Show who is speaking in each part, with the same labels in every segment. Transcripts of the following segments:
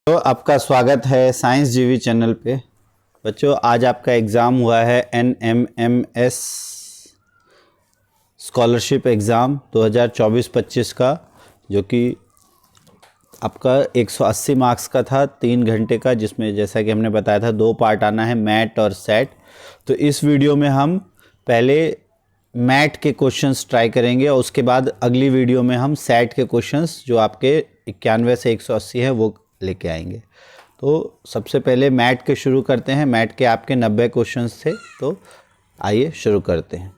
Speaker 1: तो आपका स्वागत है साइंस जीवी चैनल पे। बच्चों, आज आपका एग्ज़ाम हुआ है NMMS स्कॉलरशिप एग्ज़ाम 2024-25 का, जो कि आपका 180 मार्क्स का था, 3 घंटे का, जिसमें जैसा कि हमने बताया था 2 पार्ट आना है, मैट और सेट। तो इस वीडियो में हम पहले मैट के क्वेश्चंस ट्राई करेंगे और उसके बाद अगली वीडियो में हम सेट के क्वेश्चंस जो आपके 91 से 180 हैं वो लेके आएंगे। तो सबसे पहले मैट के शुरू करते हैं। मैट के आपके 90 क्वेश्चंस थे, तो आइए शुरू करते हैं।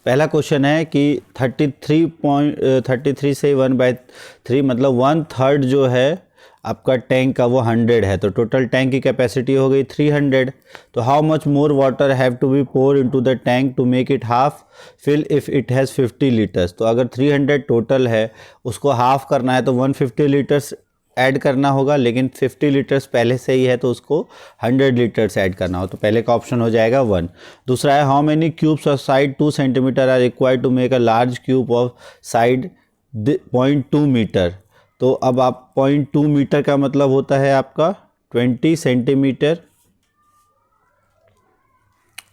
Speaker 1: पहला क्वेश्चन है कि 33 से 1/3 मतलब 1/3 जो है आपका टैंक का वो 100 है, तो टोटल टैंक की कैपेसिटी हो गई 300। तो how much more water have to be pour into the tank to make it half fill if it has 50 litres. तो अगर 300 टोटल है, उसको हाफ करना है तो 150 लीटर्स ऐड करना होगा, लेकिन 50 लीटर्स पहले से ही है तो उसको 100 लीटर्स ऐड करना हो। तो पहले का ऑप्शन हो जाएगा 1। दूसरा है how many cubes of side 2 centimetre are required to make a large cube of side 0.2 metre. तो अब आप 0.2 मीटर का मतलब होता है आपका 20 सेंटीमीटर,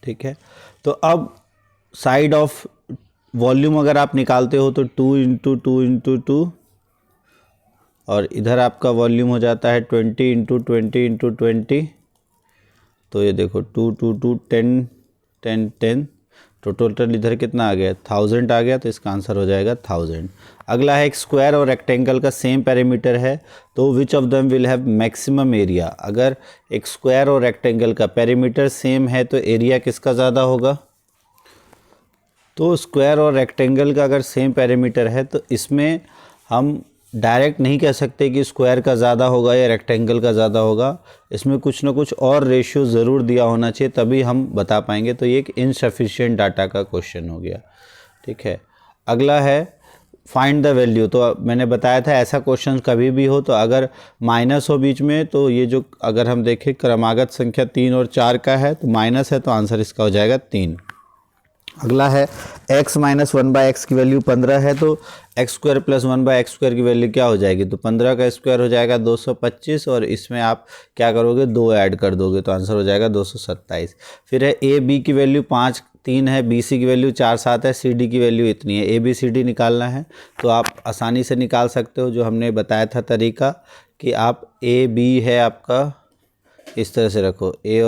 Speaker 1: ठीक है। तो अब साइड ऑफ वॉल्यूम अगर आप निकालते हो तो 2 इंटू 2 इंटू 2, और इधर आपका वॉल्यूम हो जाता है 20 इंटू 20 इंटू 20। तो ये देखो 2 2 2 10 10 10, तो टोटल इधर कितना आ गया 1000 आ गया, तो इसका आंसर हो जाएगा 1000। अगला है एक स्क्वायर और रेक्टेंगल का सेम पेरीमीटर है, तो which of them will have maximum area. अगर एक स्क्वायर और रेक्टेंगल का पेरीमीटर सेम है तो एरिया किसका ज़्यादा होगा। तो स्क्वायर और रेक्टेंगल का अगर सेम पेरीमीटर है तो इसमें हम डायरेक्ट नहीं कह सकते कि स्क्वायर का ज़्यादा होगा या रेक्टेंगल का ज़्यादा होगा। इसमें कुछ ना कुछ और रेशियो ज़रूर दिया होना चाहिए, तभी हम बता पाएंगे। तो ये एक इनसफिशिएंट डाटा का क्वेश्चन हो गया, ठीक है। अगला है फाइंड द वैल्यू। तो मैंने बताया था ऐसा क्वेश्चन कभी भी हो तो अगर माइनस हो बीच में, तो ये जो अगर हम देखें क्रमागत संख्या 3 और 4 का है तो माइनस है, तो आंसर इसका हो जाएगा 3। अगला है x माइनस 1/x की वैल्यू 15 है, तो x square plus 1/x square की वैल्यू क्या हो जाएगी। तो 15 का स्क्वायर हो जाएगा 225, और इसमें आप क्या करोगे 2 ऐड कर दोगे, तो आंसर हो जाएगा 227। फिर है a b की वैल्यू 5 3 है, b c की वैल्यू 4 7 है, c d की वैल्यू इतनी है। a b c d निकालना है तो आप आसानी से निकाल सकते हो, जो हमने बताया था तरीका कि आप a b है आपका, इस तरह से रखो a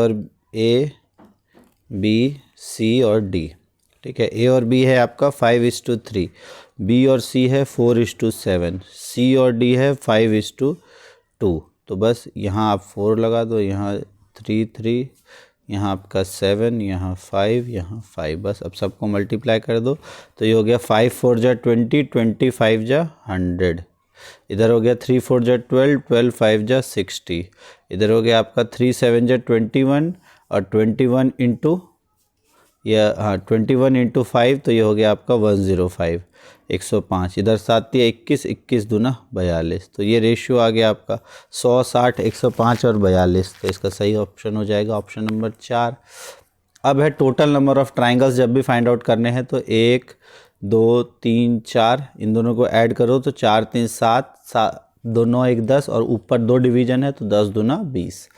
Speaker 1: b c और d, ठीक है। ए और बी है आपका 5:3, बी और सी है 4:7, सी और डी है 5:2। तो बस यहाँ आप 4 लगा दो, यहाँ 3 3, यहाँ आपका 7, यहाँ 5, यहाँ 5, बस अब सबको मल्टीप्लाई कर दो। तो ये हो गया 5 4 जा 20, 20 5 जा 100, इधर हो गया 3 4 जा 12, 12 5 जा 60, इधर हो गया आपका 3 7 जा 21, और 21 इंटू या 21 इंटू 5, तो ये हो गया आपका 105 105। इधर 7 या 21, 21 दूना 42, तो ये रेशियो आ गया आपका 100 60 105 और 42। तो इसका सही ऑप्शन हो जाएगा ऑप्शन नंबर 4। अब है टोटल नंबर ऑफ ट्राइंगल्स जब भी फाइंड आउट करने हैं, तो 1 2 3 4, इन दोनों को ऐड करो तो 4 3 7 2 9 1 10, और ऊपर 2 डिवीजन है तो 10 दूना 20।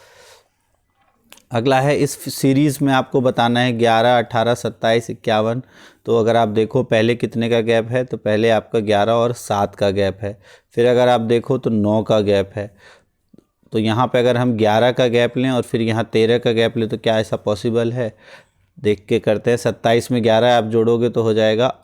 Speaker 1: अगला है इस सीरीज़ में आपको बताना है 11 18 27 51। तो अगर आप देखो पहले कितने का गैप है, तो पहले आपका 11 और 7 का गैप है। फिर अगर आप देखो तो 9 का गैप है। तो यहाँ पे अगर हम 11 का गैप लें और फिर यहाँ 13 का गैप लें, तो क्या ऐसा पॉसिबल है, देख के करते हैं। 27 में 11 आप जोड़ोगे तो हो जाएगा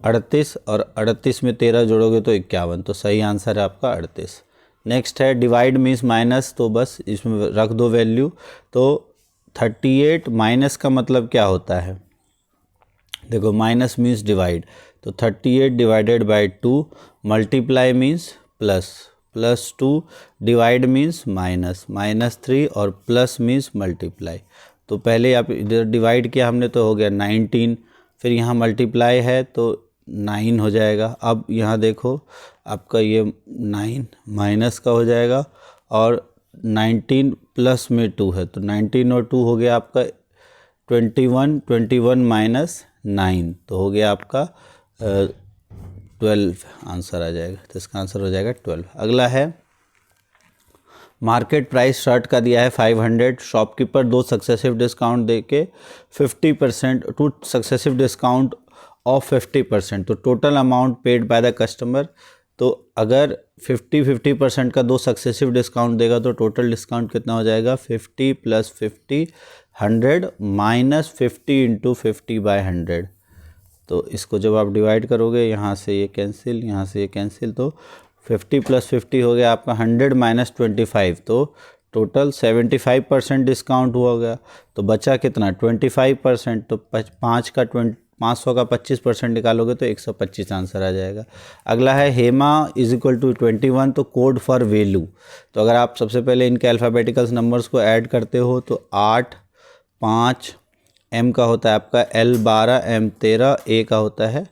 Speaker 1: 38, और 38 में 13 जोड़ोगे तो 51। तो सही आंसर है आपका 38। नेक्स्ट है डिवाइड मीन्स माइनस, तो बस इसमें रख दो वैल्यू। तो 38 माइनस का मतलब क्या होता है, देखो माइनस मीन्स डिवाइड, तो 38 divided by 2, multiply means plus, plus 2, divide means minus, -3, और प्लस मीन्स मल्टीप्लाई। तो पहले आप इधर डिवाइड किया हमने तो हो गया 19, फिर यहाँ मल्टीप्लाई है तो 9 हो जाएगा। अब यहाँ देखो आपका ये 9 माइनस का हो जाएगा, और 19 प्लस में 2 है, तो 19 और 2 हो गया आपका 21, 21 माइनस 9, तो हो गया आपका 12 आंसर आ जाएगा। तो इसका आंसर हो जाएगा 12। अगला है मार्केट प्राइस शर्ट का दिया है 500, शॉपकीपर 2 सक्सेसिव डिस्काउंट दे के 50%, 2 सक्सेसिव डिस्काउंट ऑफ 50%, तो total amount paid by the customer. तो अगर 50% का 2 सक्सेसिव डिस्काउंट देगा तो टोटल डिस्काउंट कितना हो जाएगा, 50 + 50 100 माइनस 50 × 50/100। तो इसको जब आप डिवाइड करोगे, यहाँ से ये कैंसिल, यहाँ से ये कैंसिल, तो 50 + 50 हो गया आपका 100 - 25, तो टोटल 75% डिस्काउंट हुआ गया। तो बचा कितना, 25%, तो 500 का 25% निकालोगे तो 125 आंसर आ जाएगा। अगला है हेमा = 21, तो कोड फॉर वैल्यू। तो अगर आप सबसे पहले इनके अल्फ़ाबेटिकल्स नंबर्स को ऐड करते हो तो 8, 5, M का होता है आपका L 12, M 13, A का होता है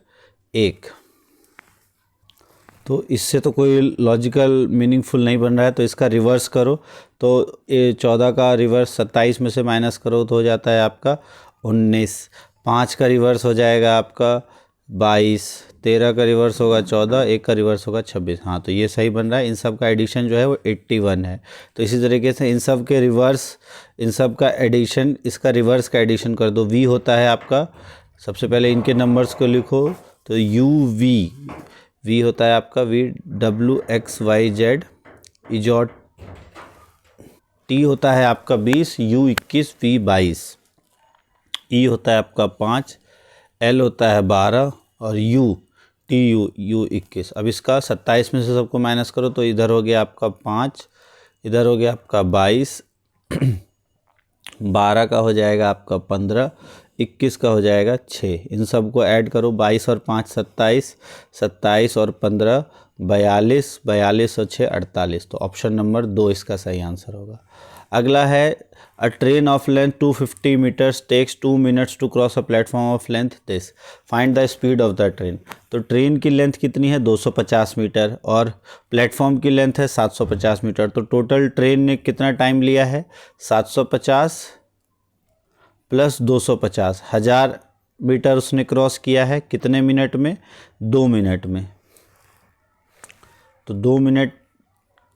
Speaker 1: 1। तो इससे तो कोई लॉजिकल मीनिंगफुल नहीं बन रहा है, तो इसका रिवर्स करो। तो ये 14 का रिवर्स 27 में से माइनस करो तो हो जाता है आपका 19। 5 का रिवर्स हो जाएगा आपका 22, 13 का रिवर्स होगा 14, 1 का रिवर्स होगा 26। हाँ, तो ये सही बन रहा है। इन सब का एडिशन जो है वो 81 है। तो इसी तरीके से इन सब के रिवर्स, इन सब का एडिशन, इसका रिवर्स का एडिशन कर दो। V होता है आपका, सबसे पहले इनके नंबर्स को लिखो, तो V होता है आपका VWXYZ इजॉट। T होता है आपका 20, U 21, V 22। E होता है आपका 5, L होता है 12 और U 21। अब इसका 27 में से सबको माइनस करो तो इधर हो गया आपका 5, इधर हो गया आपका 22, 12 का हो जाएगा आपका 15, 21 का हो जाएगा 6। इन सब को ऐड करो, 22 और 5 27, 27 और 15 42, 42 और 6 48। तो ऑप्शन नंबर 2 इसका सही आंसर होगा। अगला है a train of length 250 metres takes 2 minutes to cross a platform of length this, find the speed of the train. तो ट्रेन की लेंथ कितनी है, 250 मीटर, और प्लेटफॉर्म की लेंथ है 750 मीटर। तो टोटल ट्रेन ने कितना टाइम लिया है, 750 + 250, 1000 मीटर उसने क्रॉस किया है कितने मिनट में, 2 मिनट में। तो 2 मिनट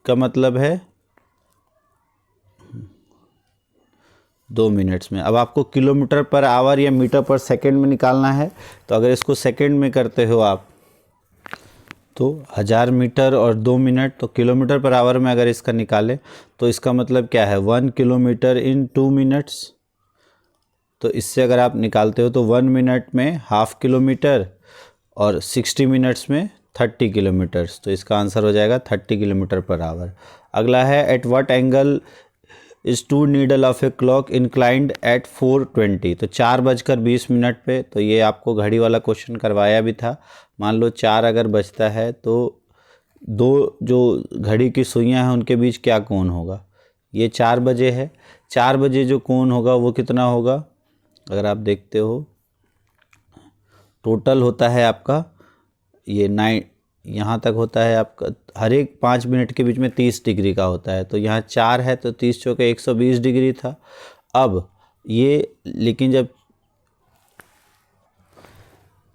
Speaker 1: का मतलब है 2 मिनट्स में। अब आपको किलोमीटर पर आवर या मीटर पर सेकंड में निकालना है। तो अगर इसको सेकंड में करते हो आप तो 1000 मीटर और 2 मिनट, तो किलोमीटर पर आवर में अगर इसका निकालें तो इसका मतलब क्या है, 1 किलोमीटर इन 2 मिनट्स। तो इससे अगर आप निकालते हो तो 1 मिनट में ½ किलोमीटर और 60 मिनट्स में 30 किलोमीटर्स। तो इसका आंसर हो जाएगा 30 किलोमीटर पर आवर। अगला है at what angle is 2 needle of a clock inclined at 4:20। तो 4:20 पे। तो ये आपको घड़ी वाला क्वेश्चन करवाया भी था। मान लो 4 अगर बजता है तो 2 जो घड़ी की सुइयां हैं उनके बीच क्या कोण होगा। ये 4 बजे है, 4 बजे जो कोण होगा वो कितना होगा, अगर आप देखते हो टोटल होता है आपका ये 9, यहाँ तक होता है आपका हर एक 5 मिनट के बीच में 30 डिग्री का होता है। तो यहाँ 4 है तो 30 चौके 120 डिग्री था। अब ये लेकिन जब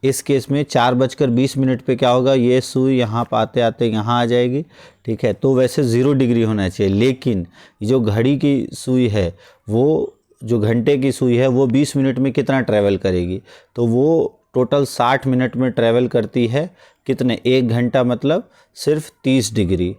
Speaker 1: इस केस में 4:20 पे क्या होगा, ये सुई यहाँ पर आते आते यहाँ आ जाएगी, ठीक है। तो वैसे 0 डिग्री होना चाहिए, लेकिन जो घड़ी की सुई है वो, जो घंटे की सुई है वो 20 मिनट में कितना ट्रैवल करेगी, तो वो टोटल 60 मिनट में ट्रैवल करती है। कितने, 1 घंटा मतलब सिर्फ 30 डिग्री।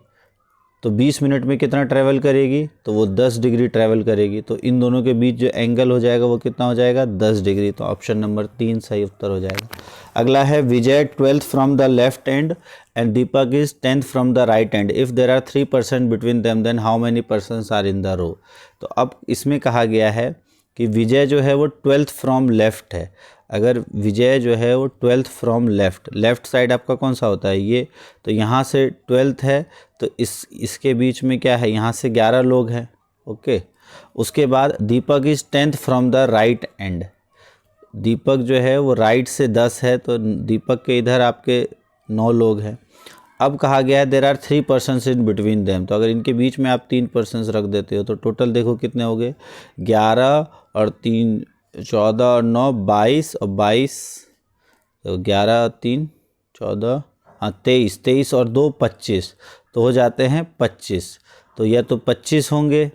Speaker 1: तो 20 मिनट में कितना ट्रैवल करेगी, तो वो 10 डिग्री ट्रैवल करेगी। तो इन दोनों के बीच जो एंगल हो जाएगा वो कितना हो जाएगा, 10 डिग्री। तो ऑप्शन नंबर 3 सही उत्तर हो जाएगा। अगला है Vijay 12th from the left end and Deepak is 10th from the right end, if there are 3 person between them then how many persons are in the row. तो अब इसमें कहा गया है कि विजय जो है वो 12th फ्रॉम लेफ्ट है। अगर विजय जो है वो 12th फ्रॉम लेफ्ट साइड आपका कौन सा होता है, ये, तो यहाँ से 12th है तो इसके बीच में क्या है, यहाँ से 11 लोग हैं, ओके। उसके बाद Deepak is 10th from the right end, Deepak जो है वो राइट से 10 है तो दीपक के इधर आपके 9 लोग हैं। अब कहा गया है there are 3 persons in between them, तो अगर इनके बीच में आप 3 पर्सन्स रख देते हो तो टोटल देखो कितने हो गए, 11 और 3 14 और 9 22 और 22, तो 11 और 3 14, हाँ 23 और 2 25, तो हो जाते हैं 25। तो या तो 25 होंगे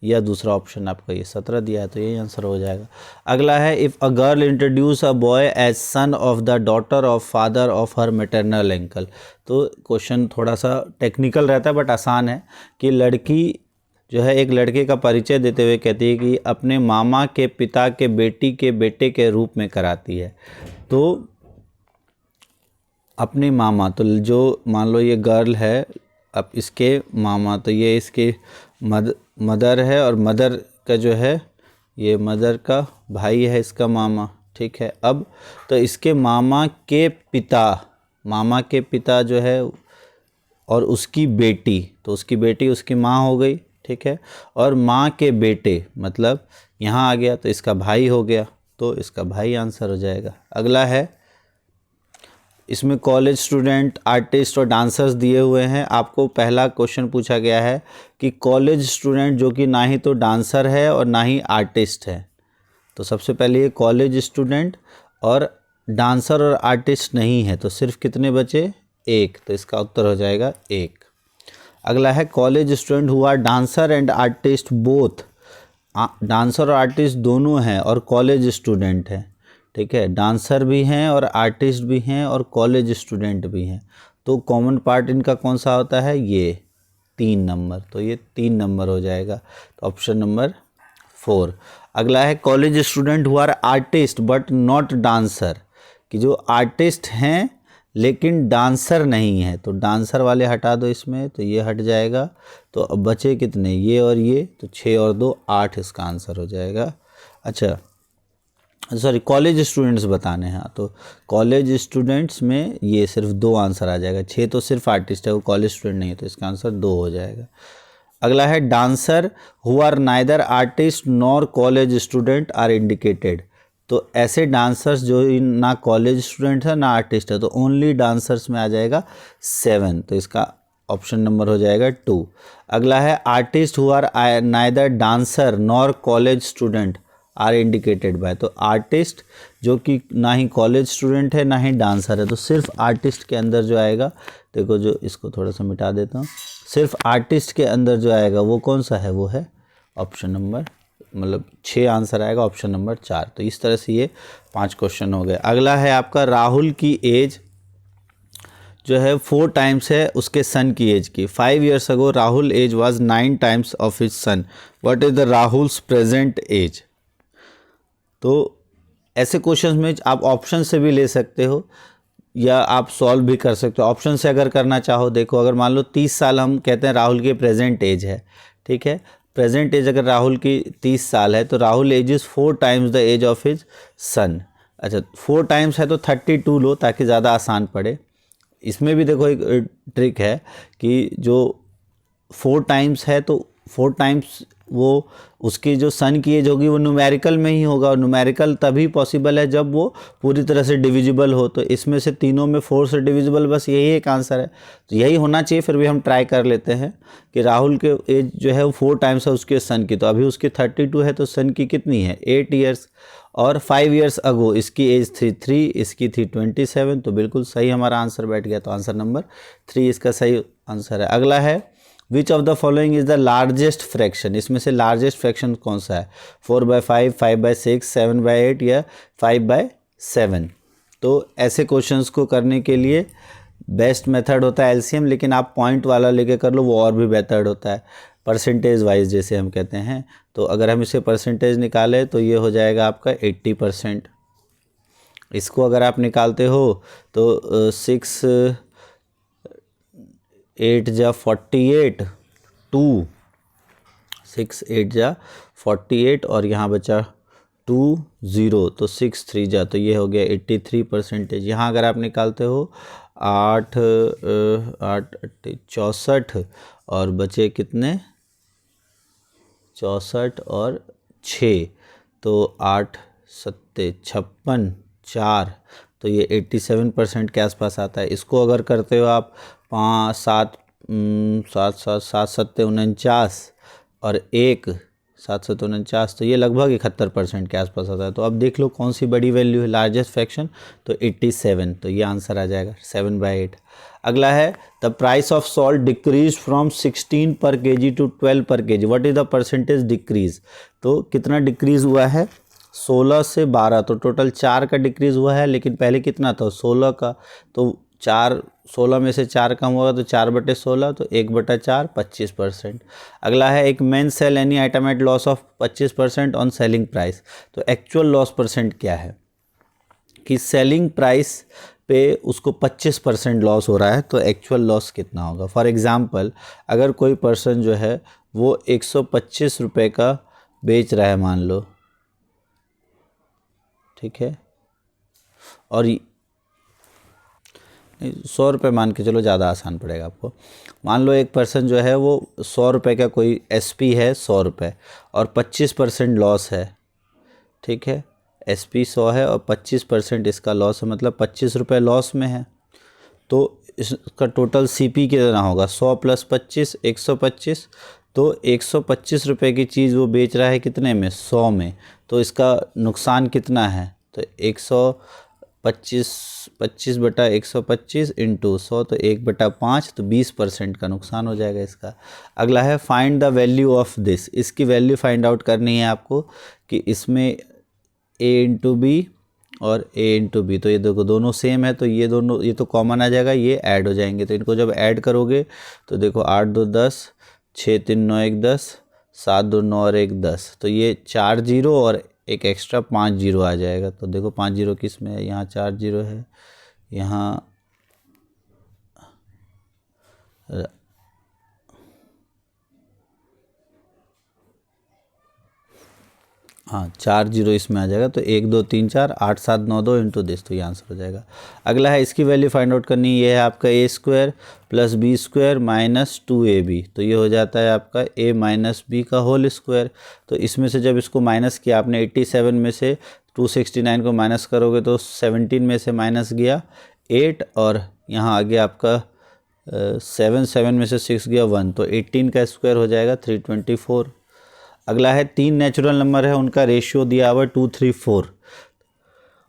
Speaker 1: या दूसरा ऑप्शन आपका ये 17 दिया है, तो यही आंसर हो जाएगा। अगला है if a girl introduce a boy as son of the daughter of father of her maternal uncle. तो क्वेश्चन थोड़ा सा टेक्निकल रहता है बट आसान है कि लड़की जो है एक लड़के का परिचय देते हुए कहती है कि अपने मामा के पिता के बेटी के बेटे के रूप में कराती है। तो अपने मामा, तो जो मान लो ये गर्ल है, अब इसके मामा, तो ये इसके मदर है और मदर का जो है ये मदर का भाई है इसका मामा, ठीक है। अब तो इसके मामा के पिता जो है और उसकी बेटी, तो उसकी बेटी उसकी माँ हो गई, ठीक है। और माँ के बेटे मतलब यहाँ आ गया तो इसका भाई हो गया, तो इसका भाई आंसर हो जाएगा। अगला है, इसमें कॉलेज स्टूडेंट, आर्टिस्ट और डांसर्स दिए हुए हैं। आपको पहला क्वेश्चन पूछा गया है कि कॉलेज स्टूडेंट जो कि ना ही तो डांसर है और ना ही आर्टिस्ट है, तो सबसे पहले ये कॉलेज स्टूडेंट और डांसर और आर्टिस्ट नहीं है, तो सिर्फ कितने बचे? एक, तो इसका उत्तर हो जाएगा एक। अगला है कॉलेज स्टूडेंट हुआ dancer and artist both, dancer और आर्टिस्ट दोनों हैं और कॉलेज स्टूडेंट हैं, ठीक है। डांसर भी हैं और आर्टिस्ट भी हैं और कॉलेज स्टूडेंट भी हैं, तो कॉमन पार्ट इनका कौन सा होता है? ये 3 नंबर, तो ये 3 नंबर हो जाएगा, तो ऑप्शन नंबर 4। अगला है कॉलेज स्टूडेंट हुआ आर्टिस्ट बट नॉट डांसर, कि जो आर्टिस्ट हैं लेकिन डांसर नहीं है, तो डांसर वाले हटा दो इसमें, तो ये हट जाएगा। तो अब बचे कितने? ये और ये, तो 6 और 2 8 इसका आंसर हो जाएगा। अच्छा सॉरी, कॉलेज स्टूडेंट्स बताने हैं, तो कॉलेज स्टूडेंट्स में ये सिर्फ 2 आंसर आ जाएगा। 6 तो सिर्फ आर्टिस्ट है, वो कॉलेज स्टूडेंट नहीं है, तो इसका आंसर 2 हो जाएगा। अगला है dancer who are neither artist nor college student are indicated, तो ऐसे डांसर्स जो ना कॉलेज स्टूडेंट है ना आर्टिस्ट है, तो ओनली डांसर्स में आ जाएगा 7, तो इसका ऑप्शन नंबर हो जाएगा 2। अगला है artist who are neither dancer nor college student are indicated by, तो आर्टिस्ट जो कि ना ही कॉलेज स्टूडेंट है ना ही डांसर है, तो सिर्फ आर्टिस्ट के अंदर जो आएगा, देखो जो इसको थोड़ा सा मिटा देता हूँ, सिर्फ आर्टिस्ट के अंदर जो आएगा वो कौन सा है? वो है ऑप्शन नंबर, मतलब 6 आंसर आएगा ऑप्शन नंबर 4। तो इस तरह से ये 5 क्वेश्चन हो गए। अगला है आपका राहुल की एज जो है 4 टाइम्स है उसके सन की एज की। 5 years ago Rahul age was 9 times of his son, what is the Rahul's present age? तो ऐसे क्वेश्चंस में आप ऑप्शन से भी ले सकते हो या आप सॉल्व भी कर सकते हो। ऑप्शन से अगर करना चाहो, देखो अगर मान लो 30 साल हम कहते हैं राहुल की प्रेजेंट एज है, ठीक है। प्रेजेंट एज अगर राहुल की 30 साल है तो Rahul age is 4 times the age of his son. अच्छा 4 times है तो 32 लो ताकि ज़्यादा आसान पड़े। इसमें भी देखो एक ट्रिक है कि जो 4 times है तो 4 times वो उसकी जो सन की एज होगी वो न्यूमेरिकल में ही होगा, और न्यूमेरिकल तभी पॉसिबल है जब वो पूरी तरह से डिविजिबल हो। तो इसमें से तीनों में 4 से डिविजिबल बस यही एक आंसर है, तो यही होना चाहिए। फिर भी हम ट्राई कर लेते हैं कि राहुल के एज जो है वो 4 times है उसके सन की, तो अभी उसकी 32 है तो सन की कितनी है? 8 years, और 5 years अगो इसकी एज थी 3, इसकी थी 27, तो बिल्कुल सही हमारा आंसर बैठ गया, तो आंसर नंबर 3 इसका सही आंसर है। अगला है which of the following is the largest fraction, इसमें से लार्जेस्ट फ्रैक्शन कौन सा है? 4/5, 5/6, 7/8 या 5/7? तो ऐसे क्वेश्चंस को करने के लिए बेस्ट मेथड होता है एलसीएम, लेकिन आप पॉइंट वाला लेके कर लो वो और भी बेहतर होता है, परसेंटेज वाइज जैसे हम कहते हैं। तो अगर हम इसे परसेंटेज निकालें तो ये हो जाएगा आपका 80%। इसको अगर आप निकालते हो तो 6 8 जा 48, 2 6 8 जा 48 और यहाँ बचा 2 0, तो 6 3 जा, तो ये हो गया 83%। यहाँ अगर आप निकालते हो 8 8 64 और बचे कितने? 64 और 6, तो 8 7 56 4, तो ये 87% के आसपास आता है। इसको अगर करते हो आप 5 7 7 7 7 7 49 और 1 749, तो ये लगभग 71% के आसपास आता है। तो अब देख लो कौन सी बड़ी वैल्यू है, लार्जेस्ट फ्रैक्शन, तो 87, तो ये आंसर आ जाएगा 7/8। अगला है the price of salt decrease from 16 पर केजी टू 12 पर KG, what is the percentage decrease. तो कितना डिक्रीज हुआ है, 16 से 12, तो टोटल 4 का डिक्रीज हुआ है, लेकिन पहले कितना था 16 का, तो 16 में से 4 कम होगा तो 4/16, तो 1/4 25%। अगला है एक man sell any item at loss of 25% on selling price, तो एक्चुअल लॉस परसेंट क्या है कि सेलिंग प्राइस पे उसको 25% लॉस हो रहा है, तो एक्चुअल लॉस कितना होगा। फॉर एग्जांपल अगर कोई पर्सन जो है वो 125 रुपये का बेच रहा है मान लो, ठीक है, और 100 रुपये मान के चलो, ज़्यादा आसान पड़ेगा आपको। मान लो एक पर्सन जो है वो 100 रुपये का कोई एसपी है 100 रुपये और 25% लॉस है, ठीक है, एसपी 100 है और 25% इसका लॉस है, मतलब 25 रुपये लॉस में है। तो इसका टोटल सीपी कितना होगा, 100 + 25 125, तो 125 रुपये की चीज़ वो बेच रहा है कितने में, 100 में, तो इसका नुकसान कितना है, तो 25/125 इंटू 100, तो 1/5, तो 20% का नुकसान हो जाएगा इसका। अगला है find the value of this, इसकी वैल्यू फाइंड आउट करनी है आपको कि इसमें A/B और A/B, तो ये देखो दोनों सेम है, तो ये दोनों, ये तो कॉमन आ जाएगा, ये ऐड हो जाएंगे, तो इनको जब ऐड करोगे तो देखो 8 2 10, 6 3 9 1 10, 7 2 9 और 1 10, तो ये 4 0 और एक एक्स्ट्रा 5 0 आ जाएगा। तो देखो 5 0 किस में है, यहाँ 4 0 है, यहाँ हाँ 4 0 इसमें आ जाएगा, तो 1 2 3 4 8 7 9 2 इंटू दिस, तो ये आंसर हो जाएगा। अगला है इसकी वैल्यू फाइंड आउट करनी, ये है आपका A² + B² - 2AB, तो ये हो जाता है आपका A - B का होल स्क्वायर। तो इसमें से जब इसको माइनस किया आपने, 87 में से 269 को माइनस करोगे तो 17 में से माइनस गया 8, और यहाँ आ गया आपका 7 में से 6 गया 1, तो 18 का स्क्वायर हो जाएगा 324। अगला है 3 नेचुरल नंबर है, उनका रेशियो दिया हुआ 2 3 4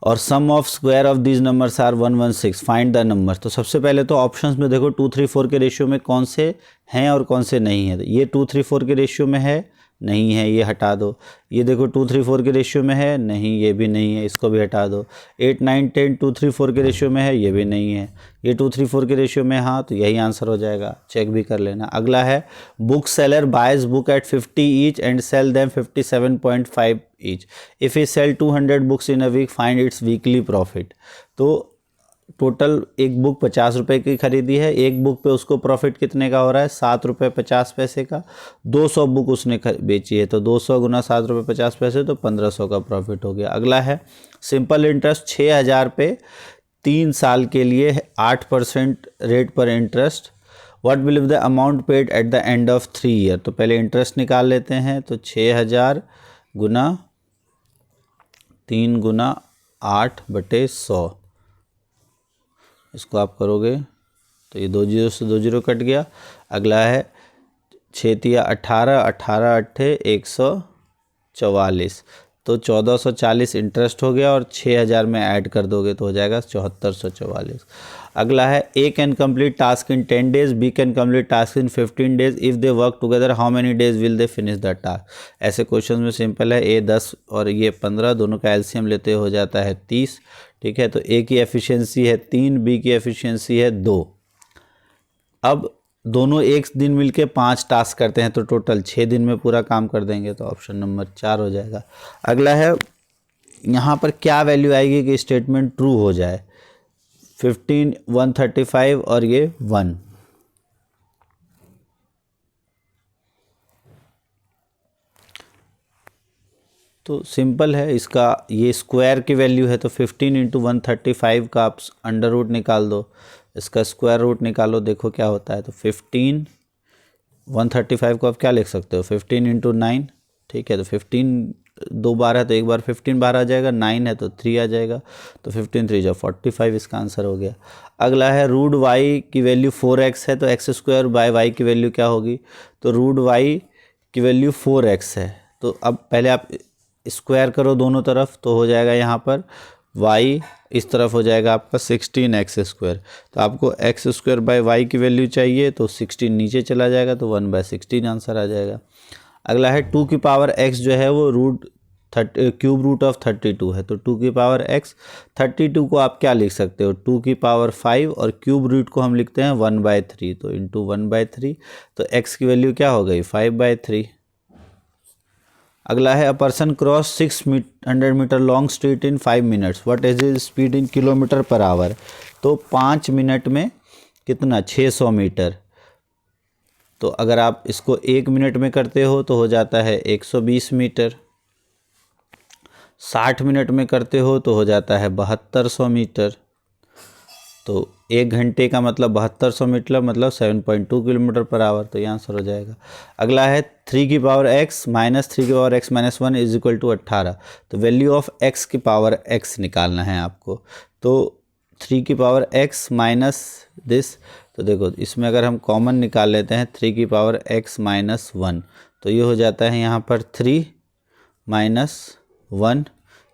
Speaker 1: और sum of square of these numbers are 116, find the number. तो सबसे पहले तो ऑप्शंस में देखो 2 3 4 के रेशियो में कौन से हैं और कौन से नहीं है। ये 2 3 4 के रेशियो में है, नहीं है, ये हटा दो। ये देखो 2 3 4 के रेशियो में है, नहीं, ये भी नहीं है, इसको भी हटा दो। 8 9 10 2 3 4 के रेशियो में है, ये भी नहीं है। ये 2 3 4 के रेशियो में, हाँ, तो यही आंसर हो जाएगा, चेक भी कर लेना। अगला है book seller buys book at 50 each and sell them 57.5 each, if he sell 200 books in a week find its weekly profit. तो टोटल एक बुक 50 रुपये की खरीदी है, एक बुक पे उसको प्रॉफिट कितने का हो रहा है, 7 रुपये 50 पैसे का। 200 बुक उसने बेची है, तो 200 गुना 7 रुपये 50 पैसे, तो 1500 का प्रॉफिट हो गया। अगला है सिंपल इंटरेस्ट 6000 पे 3 साल के लिए 8% रेट पर interest, what will be the amount paid at the end of 3 year. तो पहले इंटरेस्ट निकाल लेते हैं, तो 6000 गुना 3 गुना 8/100, इसको आप करोगे तो ये 2 0 से 2 0 कट गया। अगला है 6 तिया 18, 18 अट्ठे 144, तो 1440 इंटरेस्ट हो गया और 6000 में ऐड कर दोगे तो हो जाएगा 7444। अगला है A can complete task in 10 days, B can complete task in 15 days, if they work together how many days will they finish the task. ऐसे क्वेश्चन में सिंपल है, ए 10 और ये 15, दोनों का एलसीएम लेते हो जाता है 30, ठीक है। तो ए की एफिशिएंसी है 3, बी की एफिशिएंसी है 2। अब दोनों एक दिन मिलके 5 टास्क करते हैं, तो टोटल 6 दिन में पूरा काम कर देंगे, तो ऑप्शन नंबर 4 हो जाएगा। अगला है यहाँ पर क्या वैल्यू आएगी कि स्टेटमेंट ट्रू हो जाए, 15 135 और ये 1। तो सिंपल है इसका, ये स्क्वायर की वैल्यू है, तो 15 × 135 का आप अंडर रूट निकाल दो, इसका स्क्वायर रूट निकालो, देखो क्या होता है। तो 15 135 को आप क्या लिख सकते हो, 15 × 9, ठीक है। तो 15 2 बार है तो एक बार 15 बार आ जाएगा, 9 है तो 3 आ जाएगा, तो 15 3 45, इसका आंसर हो गया। अगला है रूट वाई की वैल्यू 4x है, तो x² बाय वाई की वैल्यू क्या होगी, तो रूट वाई की वैल्यू 4x है, तो अब पहले आप स्क्वायर करो दोनों तरफ, तो हो जाएगा यहाँ पर y इस तरफ हो जाएगा आपका 16x²। तो आपको x² बाई वाई की वैल्यू चाहिए, तो 16 नीचे चला जाएगा तो 1/16 आंसर आ जाएगा। अगला है 2 की पावर x जो है वो क्यूब रूट ऑफ 32 है। तो 2 की पावर x, 32 को आप क्या लिख सकते हो, 2 की पावर 5 और क्यूब रूट को हम लिखते हैं 1/3, तो इंटू 1/3, तो x की वैल्यू क्या हो गई 5/3। अगला है a person cross 600 metre long street in 5 minutes, what is his speed in kilometre per hour. तो 5 मिनट में कितना 600 मीटर। तो अगर आप इसको 1 मिनट में करते हो तो हो जाता है 120 मीटर, 60 मिनट में करते हो तो हो जाता है 7200 मीटर। तो 1 घंटे का मतलब 7200 मीटर मतलब 7.2 किलोमीटर पर आवर, तो ये आंसर हो जाएगा। अगला है 3 की पावर x माइनस 3 की power x minus 1 is equal to 18। तो वैल्यू ऑफ x की पावर x निकालना है आपको। तो 3 की पावर x माइनस दिस, तो देखो इसमें अगर हम कॉमन निकाल लेते हैं 3 की पावर x माइनस 1, तो ये हो जाता है यहाँ पर 3 minus 1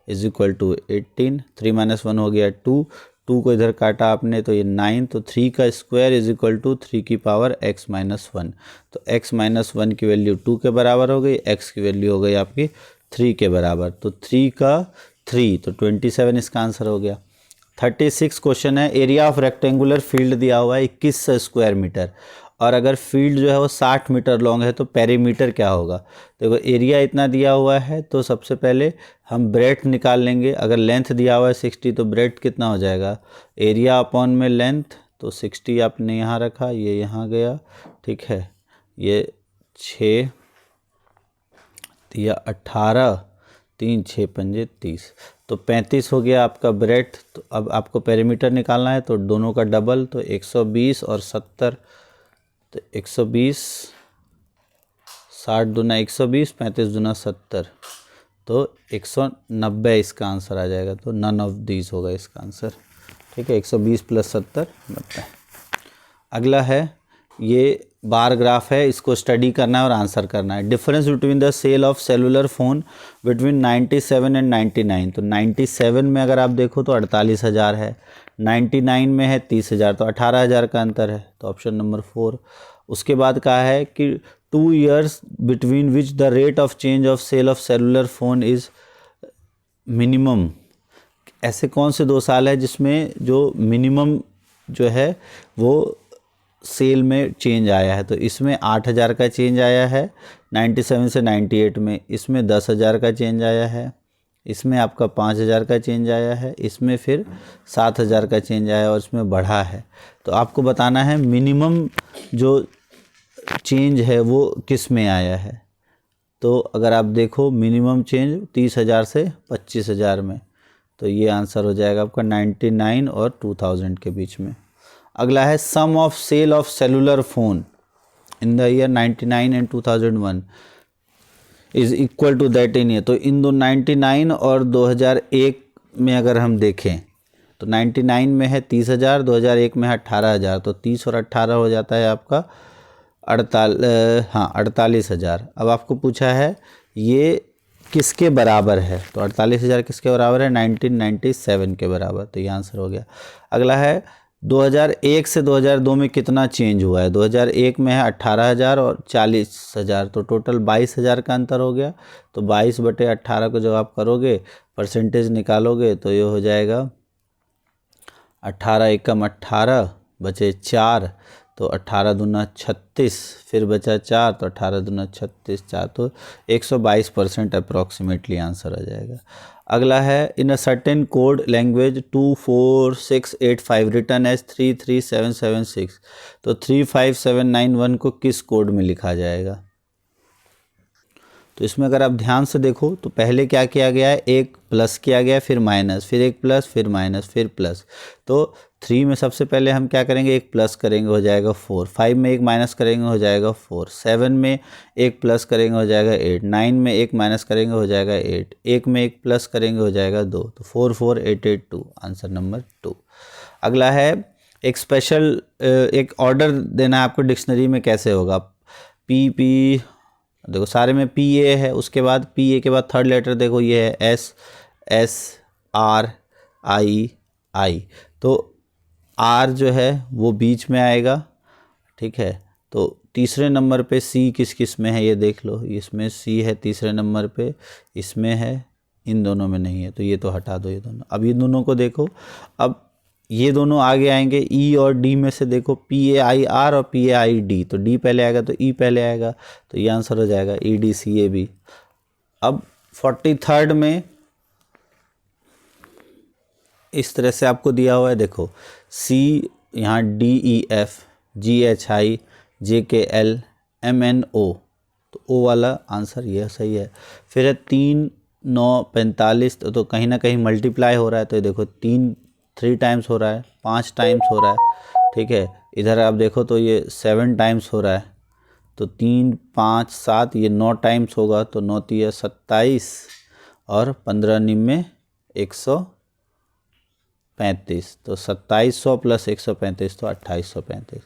Speaker 1: is equal to 18। 3 minus 1 हो गया 2, 2 को इधर काटा आपने तो ये 9, तो 3 का स्क्वायर इज इक्वल टू 3 की पावर x माइनस 1। तो x माइनस 1 की वैल्यू 2 के बराबर हो गई, x की वैल्यू हो गई आपकी 3 के बराबर। तो 3 का 3 तो 27 इसका आंसर हो गया। 36 क्वेश्चन है, एरिया ऑफ रेक्टेंगुलर फील्ड दिया हुआ है 21 स्क्वायर मीटर, और अगर फील्ड जो है वो 60 मीटर लॉन्ग है तो पेरीमीटर क्या होगा। देखो एरिया इतना दिया हुआ है तो सबसे पहले हम ब्रेड्थ निकाल लेंगे। अगर लेंथ दिया हुआ है 60 तो ब्रेड्थ कितना हो जाएगा, एरिया अपॉन में लेंथ, तो 60 आपने यहाँ रखा, ये यहाँ गया, ठीक है, ये 6 या 18, 3 6 पंजे 30, तो 35 हो गया आपका ब्रेड्थ। तो अब आपको पेरीमीटर निकालना है तो दोनों का डबल, तो 120 और 70, तो 120, 60 दूना 120, 35 दूना 70, तो 190 इसका आंसर आ जाएगा। तो नन ऑफ दीज होगा इसका आंसर, ठीक है, 120 प्लस 70 90। अगला है ये बार ग्राफ है, इसको स्टडी करना है और आंसर करना है। Difference between the sale of cellular phone between 97 and 99। तो 97 में अगर आप देखो तो 48,000 है, 99 में है 30,000, तो 18,000 का अंतर है, तो ऑप्शन नंबर 4। उसके बाद कहा है कि 2 years between which the rate of change of sale of cellular phone is minimum. ऐसे कौन से 2 साल है जिसमें जो मिनिमम जो है वो सेल में चेंज आया है। तो इसमें 8,000 का चेंज आया है 97 से 98 में, इसमें 10,000 का चेंज आया है, इसमें आपका 5,000 का चेंज आया है, इसमें फिर 7,000 का चेंज आया और इसमें बढ़ा है। तो आपको बताना है मिनिमम जो चेंज है वो किस में आया है। तो अगर आप देखो मिनिमम चेंज 30,000 से 25,000 में, तो ये आंसर हो जाएगा आपका 99 और 2000 के बीच में। अगला है sum of sale of cellular phone in the year 99 and 2001 is equal to that in year. तो इन दो 99 और 2001 में अगर हम देखें तो 99 में है 30,000, 2001 में है 18,000, तो 30 और 18 हो जाता है आपका 48,000। अब आपको पूछा है ये किसके बराबर है, तो 48,000 किसके बराबर है, 1997 के बराबर, तो ये आंसर हो गया। अगला है 2001 से 2002 में कितना चेंज हुआ है। 2001 में है 18,000 और 40,000, तो टोटल 22,000 का अंतर हो गया। तो 22/18 को जब आप करोगे परसेंटेज निकालोगे तो ये हो जाएगा 18 एकम 18 बचे 4, तो 18 दूना 36, फिर बचा 4, तो 18 दूना 36 4, तो 122% अप्रॉक्सीमेटली आंसर आ जाएगा। अगला है in a certain code language 24685 return as 33776, तो 35791 को किस कोड में लिखा जाएगा। तो इसमें अगर आप ध्यान से देखो तो पहले क्या किया गया है, एक प्लस किया गया, फिर माइनस, फिर एक प्लस, फिर माइनस, फिर प्लस। तो 3 में सबसे पहले हम क्या करेंगे, एक प्लस करेंगे हो जाएगा 4, 5 में एक माइनस करेंगे हो जाएगा 4, 7 में एक प्लस करेंगे हो जाएगा 8, 9 में एक माइनस करेंगे हो जाएगा 8, 1 में एक प्लस करेंगे हो जाएगा 2, तो 4 4 8 8 2, आंसर नंबर 2। अगला है एक स्पेशल एक ऑर्डर देना है आपको डिक्शनरी में, कैसे होगा, पी पी देखो सारे में पी ए है, उसके बाद पी ए के बाद थर्ड लेटर देखो ये है एस, एस आर आई आई, तो आर जो है वो बीच में आएगा, ठीक है। तो तीसरे नंबर पे सी किस किस में है ये देख लो, इसमें सी है तीसरे नंबर पे, इसमें है, इन दोनों में नहीं है, तो ये तो हटा दो ये दोनों। अब ये दोनों को देखो, अब ये दोनों आगे आएंगे, ई और डी में से देखो पी ए आई आर और पी ए आई डी, तो डी पहले आएगा तो ई पहले आएगा, तो ये आंसर हो जाएगा E D C A B. अब 43rd में इस तरह से आपको दिया हुआ है, देखो सी यहाँ D E F G H I J K L M N O, तो ओ वाला आंसर ये सही है। फिर है 3 9 45, तो कहीं ना कहीं मल्टीप्लाई हो रहा है, तो ये देखो 3 टाइम्स हो रहा है, 5 टाइम्स हो रहा है, ठीक है। इधर आप देखो तो ये 7 टाइम्स हो रहा है, तो 3 5 7 ये 9 टाइम्स होगा, तो 9 3 27 और 15 निम्मे 135, तो 2700 प्लस 135 तो 2835।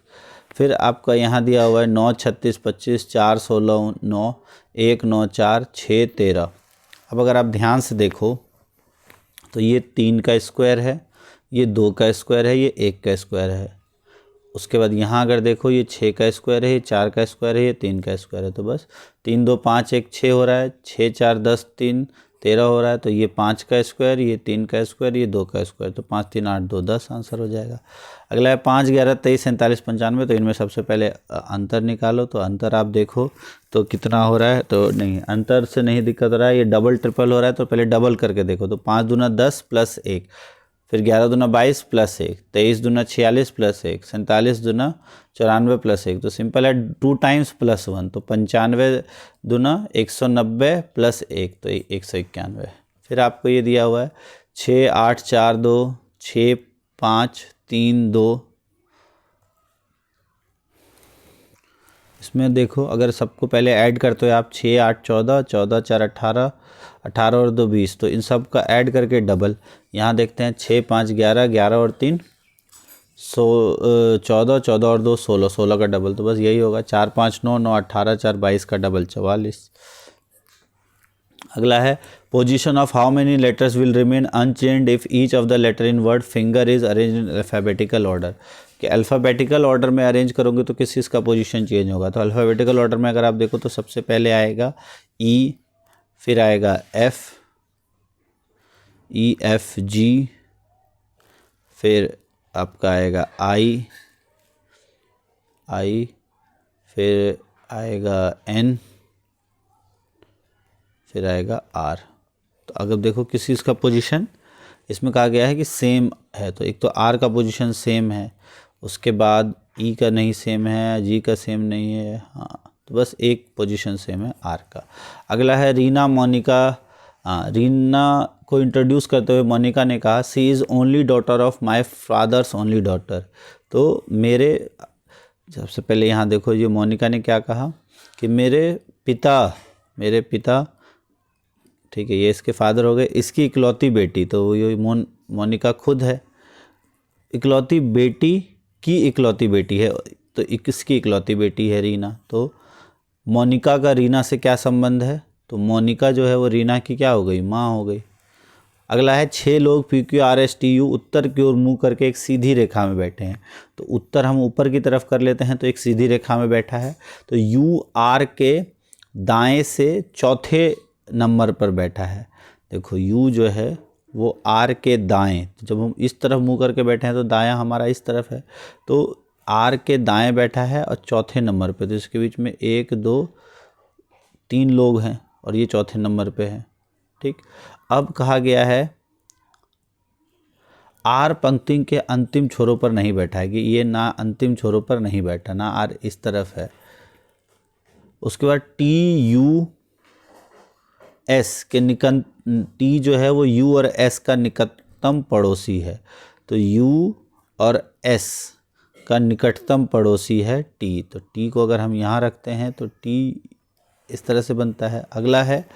Speaker 1: फिर आपका यहाँ दिया हुआ है 9 36 25 4 16 9 1 9 4 6 13। अब अगर आप ध्यान से देखो तो ये 3 का स्क्वायर है, ये 2 का स्क्वायर है, ये 1 का स्क्वायर है। उसके बाद यहाँ अगर देखो ये 6 का स्क्वायर है, ये 4 का स्क्वायर है, ये 3 का स्क्वायर है, तो बस 3 2 5 1 6 हो रहा है, 6 4 10 3 13 हो रहा है, तो ये 5 का स्क्वायर, ये 3 का स्क्वायर, ये 2 का स्क्वायर, तो 5 3 8 2 10 आंसर हो जाएगा। अगला है 5 11 23 47 95, तो इनमें सबसे पहले अंतर निकालो, तो अंतर आप देखो तो कितना हो रहा है, तो नहीं अंतर से नहीं दिक्कत हो रहा है, ये डबल ट्रिपल हो रहा है, तो पहले डबल करके देखो, तो 5 दूना 10 प्लस 1, फिर 11 दूना 22 प्लस 1, 23 दूना 46 प्लस 1, 47 दूना 94 प्लस 1, तो सिंपल है 2 टाइम्स प्लस 1, तो 95 दूना 190 प्लस 1, तो 191। फिर आपको ये दिया हुआ है 6 8 4 2 6 5 3 2, इसमें देखो अगर सबको पहले ऐड करते हो आप 6 8 14 14 4 18 18 और 2 20, तो इन सब का ऐड करके डबल, यहाँ देखते हैं 6 5 11 11 और 3 14 14 और 2 16 16 का डबल, तो बस यही होगा 4 5 9 9 18 4 22 का डबल 44। अगला है position of how many letters will remain unchanged if each of the letter in word finger is arrange in alphabetical order, कि अल्फ़ाबेटिकल ऑर्डर में अरेंज करोगे तो किस चीज़ का पोजीशन चेंज होगा। तो अल्फ़ाबेटिकल ऑर्डर में अगर आप देखो तो सबसे पहले आएगा ई, फिर आएगा एफ ई एफ जी, फिर आपका आएगा आई आई, फिर आएगा एन, फिर आएगा आर। तो अगर देखो किस चीज़ का पोजीशन इसमें कहा गया है कि सेम है, तो एक तो आर का पोजीशन सेम है, उसके बाद ई का नहीं सेम है, जी का सेम नहीं है, हाँ तो बस एक पोजीशन सेम है आर का। अगला है रीना मोनिका, हाँ रीना को इंट्रोड्यूस करते हुए मोनिका ने कहा she is only daughter of my father's only daughter, तो मेरे, सबसे पहले यहाँ देखो ये मोनिका ने क्या कहा कि मेरे पिता, ठीक है ये इसके फादर हो गए, इसकी इकलौती बेटी, तो ये मोनिका खुद है, इकलौती बेटी की इकलौती बेटी है, तो किसकी इकलौती बेटी है रीना, तो मोनिका का रीना से क्या संबंध है, तो मोनिका जो है वो रीना की क्या हो गई, माँ हो गई। अगला है 6 लोग P Q R S T U उत्तर की ओर मुँह करके एक सीधी रेखा में बैठे हैं, तो उत्तर हम ऊपर की तरफ कर लेते हैं, तो एक सीधी रेखा में बैठा है, तो यू आर के दाएं से चौथे नंबर पर बैठा है। देखो यू जो है वो आर के दाएं, तो जब हम इस तरफ मुंह करके बैठे हैं तो दायां हमारा इस तरफ है, तो आर के दाएं बैठा है और चौथे नंबर पे, तो इसके बीच में 1 2 3 लोग हैं और ये चौथे नंबर पे है, ठीक। अब कहा गया है आर पंक्ति के अंतिम छोरों पर नहीं बैठा है, कि ये ना अंतिम छोरों पर नहीं बैठा, ना आर इस तरफ है। उसके बाद टी यू एस के निकट, टी जो है वो यू और एस का निकटतम पड़ोसी है, तो यू और एस का निकटतम पड़ोसी है टी, तो टी को अगर हम यहाँ रखते हैं तो टी इस तरह से बनता है। अगला है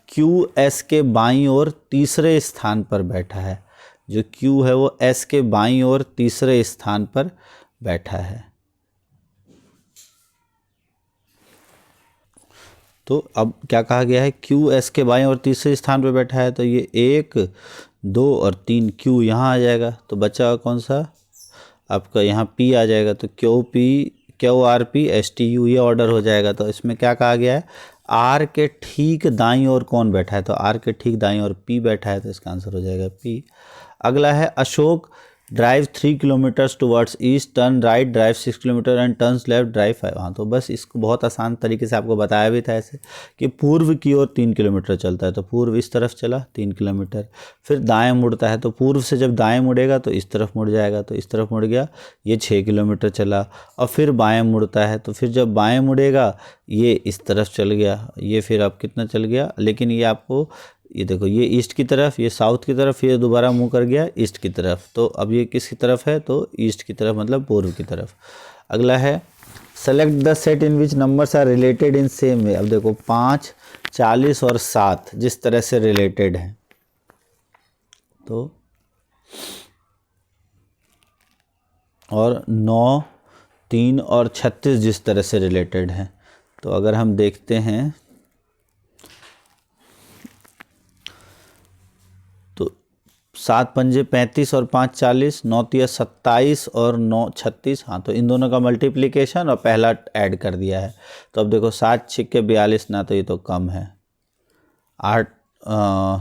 Speaker 1: क्यू एस के बाईं ओर तीसरे स्थान पर बैठा है, जो क्यू है वो एस के बाईं ओर तीसरे स्थान पर बैठा है, तो अब क्या कहा गया है, क्यू एस के बाएं और तीसरे स्थान पर बैठा है, तो ये 1 2 और 3 क्यू यहाँ आ जाएगा, तो बचा कौन सा आपका यहाँ पी आ जाएगा, तो Q R P S T you ये ऑर्डर हो जाएगा। तो इसमें क्या कहा गया है, आर के ठीक दाईं ओर कौन बैठा है, तो आर के ठीक दाईं ओर पी बैठा है, तो इसका आंसर हो जाएगा पी। अगला है Ashok drive 3 kilometres towards east, turn right drive 6 kilometre and turns left drive 5। हाँ, तो बस इसको बहुत आसान तरीके से आपको बताया भी था ऐसे कि पूर्व की ओर 3 किलोमीटर चलता है, तो पूर्व इस तरफ चला 3 किलोमीटर, फिर दाएं मुड़ता है, तो पूर्व से जब दाएं मुड़ेगा तो इस तरफ मुड़ जाएगा, तो इस तरफ मुड़ गया, ये 6 किलोमीटर चला, और फिर बाएं मुड़ता है, तो फिर जब बाएं मुड़ेगा ये इस तरफ चल गया, ये फिर अब कितना चल गया, लेकिन ये आपको ये देखो, ये ईस्ट की तरफ, ये साउथ की तरफ, ये दोबारा मुंह कर गया ईस्ट की तरफ, तो अब ये किसकी तरफ है, तो ईस्ट की तरफ, मतलब पूर्व की तरफ। अगला है select the set in which numbers are related in same way. अब देखो 5 40 और 7 जिस तरह से रिलेटेड हैं, तो और 9 3 और 36 जिस तरह से रिलेटेड हैं, तो अगर हम देखते हैं तो 7 पंजे 35 और 5 40, 9 तिया 27 और 9 36। हाँ, तो इन दोनों का मल्टीप्लिकेशन और पहला ऐड कर दिया है, तो अब देखो 7 छिक्के 42 ना, तो ये तो कम है,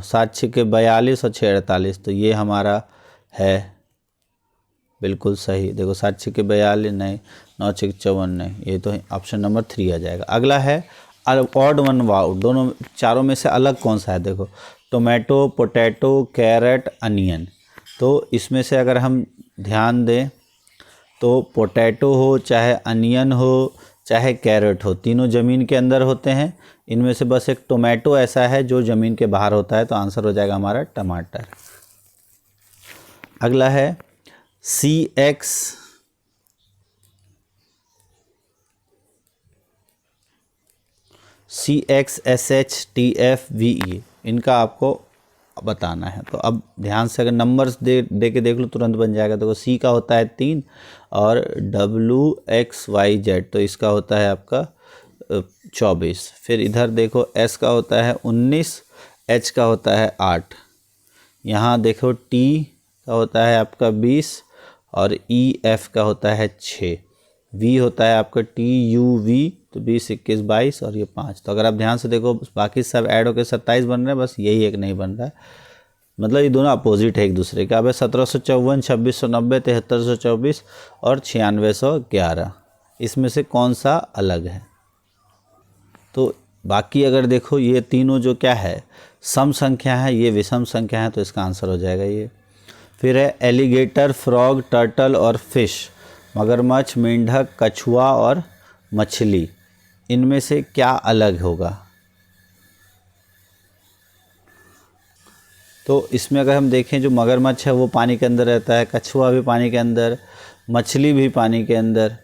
Speaker 1: 7 छिक्के 42 और 6 48, तो ये हमारा है बिल्कुल सही। देखो 7 छिक्के 42 नहीं, 9 छिक्के 54 नहीं, ये तो ऑप्शन नंबर 3 आ जाएगा। अगला है ऑड वन वाउट, दोनों चारों में से अलग कौन सा है, देखो टोमेटो पोटैटो कैरेट अनियन, तो इसमें से अगर हम ध्यान दें तो पोटैटो हो चाहे अनियन हो चाहे कैरेट हो, तीनों ज़मीन के अंदर होते हैं, इनमें से बस एक टोमेटो ऐसा है जो ज़मीन के बाहर होता है, तो आंसर हो जाएगा हमारा टमाटर। अगला है CXSHTFVE, इनका आपको बताना है, तो अब ध्यान से अगर नंबर्स दे के देख लो तुरंत बन जाएगा। देखो C का होता है 3 और WXYZ, तो इसका होता है आपका 24। फिर इधर देखो S का होता है 19, H का होता है 8, यहाँ देखो T का होता है आपका 20 और EF का होता है 6, V होता है आपका TUV, तो 20 21 22 और ये 5। तो अगर आप ध्यान से देखो बाकी सब ऐड होकर 27 बन रहे हैं, बस यही एक नहीं बन रहा है, मतलब ये दोनों अपोजिट है एक दूसरे के। अब 1754 2690 7324 और 9611, इसमें से कौन सा अलग है, तो बाकी अगर देखो ये तीनों जो क्या है सम संख्या है, ये विषम संख्या है, तो इसका आंसर हो जाएगा ये। फिर है एलिगेटर फ्रॉग टर्टल और फिश, मगरमच्छ मेंढक कछुआ और मछली, इनमें से क्या अलग होगा, तो इसमें अगर हम देखें जो मगरमच्छ है वो पानी के अंदर रहता है, कछुआ भी पानी के अंदर, मछली भी पानी के अंदर,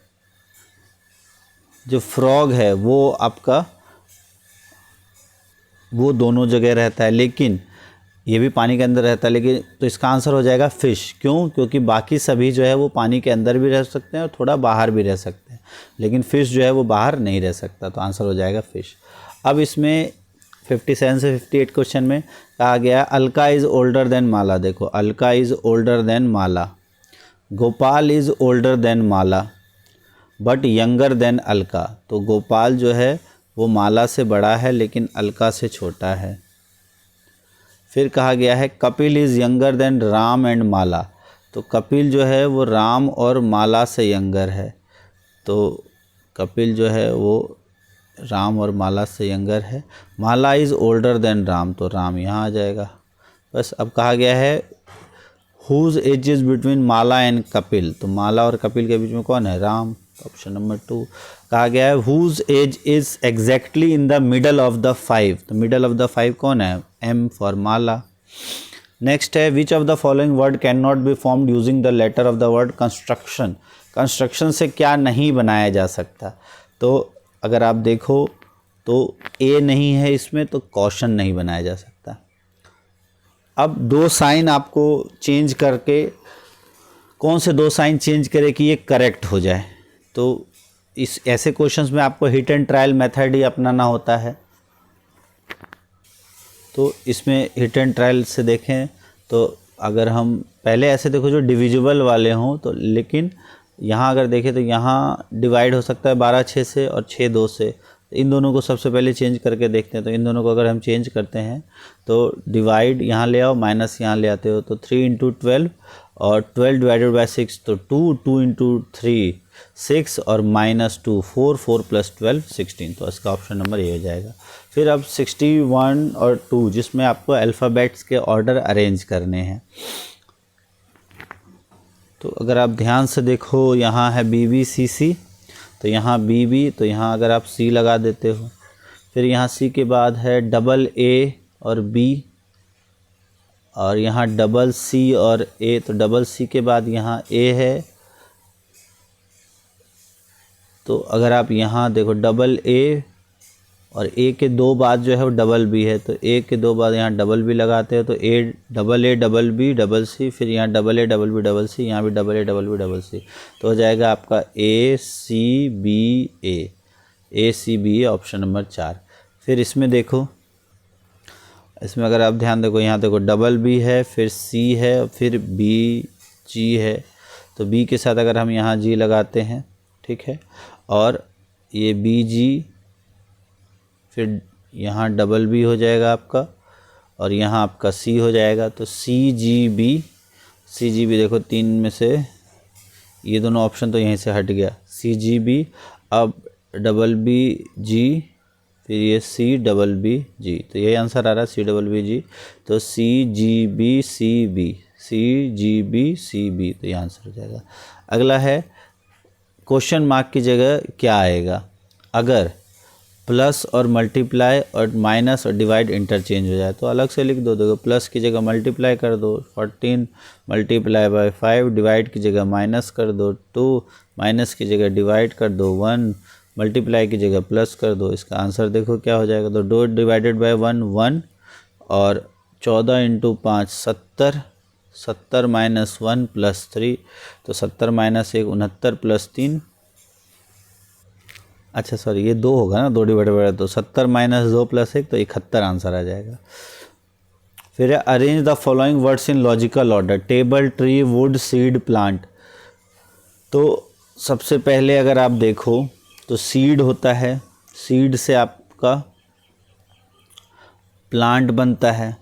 Speaker 1: जो फ्रॉग है वो आपका वो दोनों जगह रहता है, लेकिन ये भी पानी के अंदर रहता है, लेकिन तो इसका आंसर हो जाएगा फ़िश। क्यों, क्योंकि बाकी सभी जो है वो पानी के अंदर भी रह सकते हैं और थोड़ा बाहर भी रह सकते हैं, लेकिन फ़िश जो है वो बाहर नहीं रह सकता, तो आंसर हो जाएगा फ़िश। अब इसमें 57 से 58 क्वेश्चन में कहा गया अलका इज़ ओल्डर देन माला। देखो Alka is older than Mala, Gopal is older than Mala but younger than Alka, तो गोपाल जो है वो माला से बड़ा है लेकिन अलका से छोटा है। फिर कहा गया है Kapil is younger than Ram and Mala, तो कपिल जो है वो राम और माला से यंगर है, तो कपिल जो है वो राम और माला से यंगर है। माला इज़ ओल्डर देन राम, तो राम यहाँ आ जाएगा। बस अब कहा गया है whose age is between Mala and Kapil, तो माला और कपिल के बीच में कौन है, राम, ऑप्शन नंबर 2। कहा गया है whose age is exactly in the middle of the 5, तो मिडल ऑफ द 5 कौन है, M फॉर माला। नेक्स्ट है which of the following word can not be formed using the letter of the word construction, construction से क्या नहीं बनाया जा सकता, तो अगर आप देखो तो A नहीं है इसमें, तो कॉशन नहीं बनाया जा सकता। अब 2 साइन आपको चेंज करके, कौन से 2 साइन चेंज करें कि ये करेक्ट हो जाए, तो इस ऐसे क्वेश्चंस में आपको हिट एंड ट्रायल मेथड ही अपनाना होता है। तो इसमें हिट एंड ट्रायल से देखें तो अगर हम पहले ऐसे देखो जो डिविजिबल वाले हों तो, लेकिन यहाँ अगर देखें तो यहाँ डिवाइड हो सकता है 12 6 से और 6 2 से। इन दोनों को सबसे पहले चेंज करके देखते हैं। तो इन दोनों को अगर हम चेंज करते हैं तो डिवाइड यहाँ ले आओ, माइनस यहाँ ले आते हो तो 3 × 12 और 12 डिवाइडेड बाय 6 तो 2, 2 × 3 6 और -2 4, 4 + 12 16। तो इसका ऑप्शन नंबर ये हो जाएगा। फिर अब 61 और 2 जिसमें आपको अल्फ़ाबेट्स के ऑर्डर अरेंज करने हैं। तो अगर आप ध्यान से देखो यहाँ है BBCC, तो यहाँ BB, तो यहाँ अगर आप C लगा देते हो। फिर यहाँ C के बाद है AA और B, और यहाँ CC और A, तो CC के बाद यहाँ A है। तो अगर आप यहाँ देखो AA और A के 2 बाद जो है वो BB है, तो A के 2 बाद यहाँ BB लगाते हो तो AA BB CC, फिर यहाँ AA BB CC, यहाँ भी AA BB CC, तो हो जाएगा आपका ACBA ऑप्शन नंबर 4। फिर इसमें देखो, इसमें अगर आप ध्यान देखो, यहाँ देखो BB है, फिर C है, फिर BG है, तो B के साथ अगर हम यहाँ G लगाते हैं, ठीक है, और ये BG, फिर यहाँ BB हो जाएगा आपका, और यहाँ आपका C हो जाएगा, तो CGB देखो 3 में से ये दोनों ऑप्शन तो यहीं से हट गया, CGB, अब BBG, फिर ये CBBG, तो यही आंसर आ रहा है CBBG, तो CGBCB, तो ये आंसर हो जाएगा। अगला है क्वेश्चन मार्क की जगह क्या आएगा अगर प्लस और मल्टीप्लाई और माइनस और डिवाइड इंटरचेंज हो जाए। तो अलग से लिख दो, देखो प्लस की जगह मल्टीप्लाई कर दो 14 मल्टीप्लाई बाय 5, डिवाइड की जगह माइनस कर दो 2, माइनस की जगह डिवाइड कर दो 1, मल्टीप्लाई की जगह प्लस कर दो। इसका आंसर देखो क्या हो जाएगा, तो 2 डिवाइडेड बाय 1 1, और 14 × 5 70, 70 - 1 + 3, तो 70 - 1 69 + 3, अच्छा सॉरी ये 2 होगा ना, 2 डिवाइडेड बाय, तो 70 - 2 + 1, तो 71 आंसर आ जाएगा। फिर arrange the following words in logical order, table, tree, would, seed, plant. तो सबसे पहले अगर आप देखो तो सीड होता है, सीड से आपका प्लांट बनता है,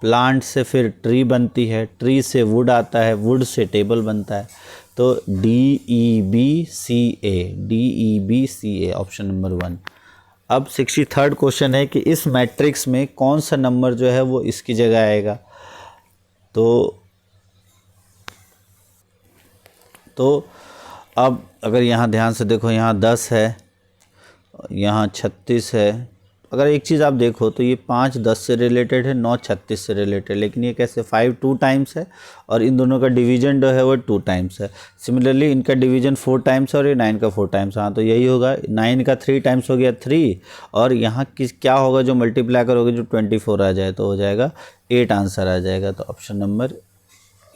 Speaker 1: प्लांट से फिर ट्री बनती है, ट्री से वुड आता है, वुड से टेबल बनता है, तो DEBCA ऑप्शन नंबर 1। अब 63rd क्वेश्चन है कि इस मैट्रिक्स में कौन सा नंबर जो है वो इसकी जगह आएगा। तो अब अगर यहाँ ध्यान से देखो, यहाँ 10 है, यहाँ 36 है। अगर एक चीज़ आप देखो तो ये 5 10 से रिलेटेड है, 9 36 से रिलेटेड, लेकिन ये कैसे 5 2 टाइम्स है और इन दोनों का डिवीजन जो है वो 2 टाइम्स है। सिमिलरली इनका डिवीजन 4 टाइम्स है और ये 9 का 4 टाइम्स। हाँ, तो यही होगा, 9 का 3 टाइम्स हो गया 3, और यहाँ क्या होगा जो मल्टीप्लाई करोगे जो 24 आ जाए तो हो जाएगा 8 आंसर आ जाएगा। तो ऑप्शन नंबर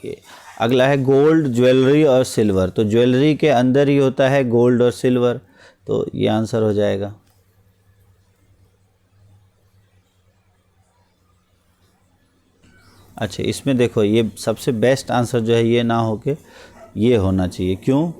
Speaker 1: ए। अगला है गोल्ड, ज्वेलरी और सिल्वर। तो ज्वेलरी के अंदर ही होता है गोल्ड और सिल्वर, तो ये आंसर हो जाएगा। अच्छा, इसमें देखो ये सबसे बेस्ट आंसर जो है ये ना हो के ये होना चाहिए। क्यों?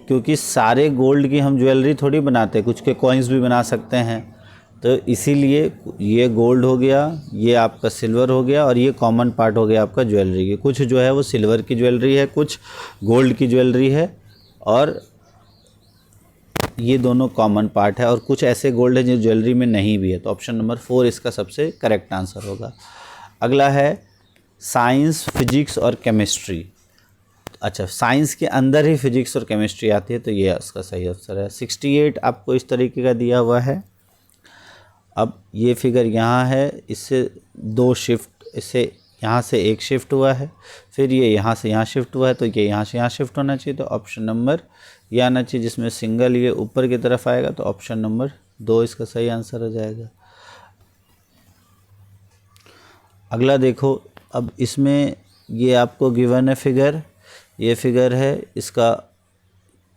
Speaker 1: क्योंकि सारे गोल्ड की हम ज्वेलरी थोड़ी बनाते हैं, कुछ के कॉइन्स भी बना सकते हैं, तो इसीलिए ये गोल्ड हो गया, ये आपका सिल्वर हो गया, और ये कॉमन पार्ट हो गया आपका ज्वेलरी की। कुछ जो है वो सिल्वर की ज्वेलरी है, कुछ गोल्ड की ज्वेलरी है, और ये दोनों कॉमन पार्ट है, और कुछ ऐसे गोल्ड है जो ज्वेलरी में नहीं भी है। तो ऑप्शन नंबर 4 इसका सबसे करेक्ट आंसर होगा। अगला है साइंस, फिजिक्स और केमिस्ट्री। अच्छा, साइंस के अंदर ही फिजिक्स और केमिस्ट्री आती है, तो ये इसका सही आंसर है। 68 आपको इस तरीके का दिया हुआ है। अब ये फिगर यहाँ है, इससे 2 शिफ्ट, इससे यहाँ से 1 शिफ्ट हुआ है, फिर ये यहाँ से यहाँ शिफ्ट हुआ है, तो ये यहाँ से यहाँ शिफ्ट होना चाहिए। तो ऑप्शन नंबर ये आना चाहिए, जिसमें सिंगल ये ऊपर की तरफ आएगा, तो ऑप्शन नंबर 2 इसका सही आंसर हो जाएगा। अगला देखो, अब इसमें ये आपको गिवन है फिगर, ये फिगर है इसका,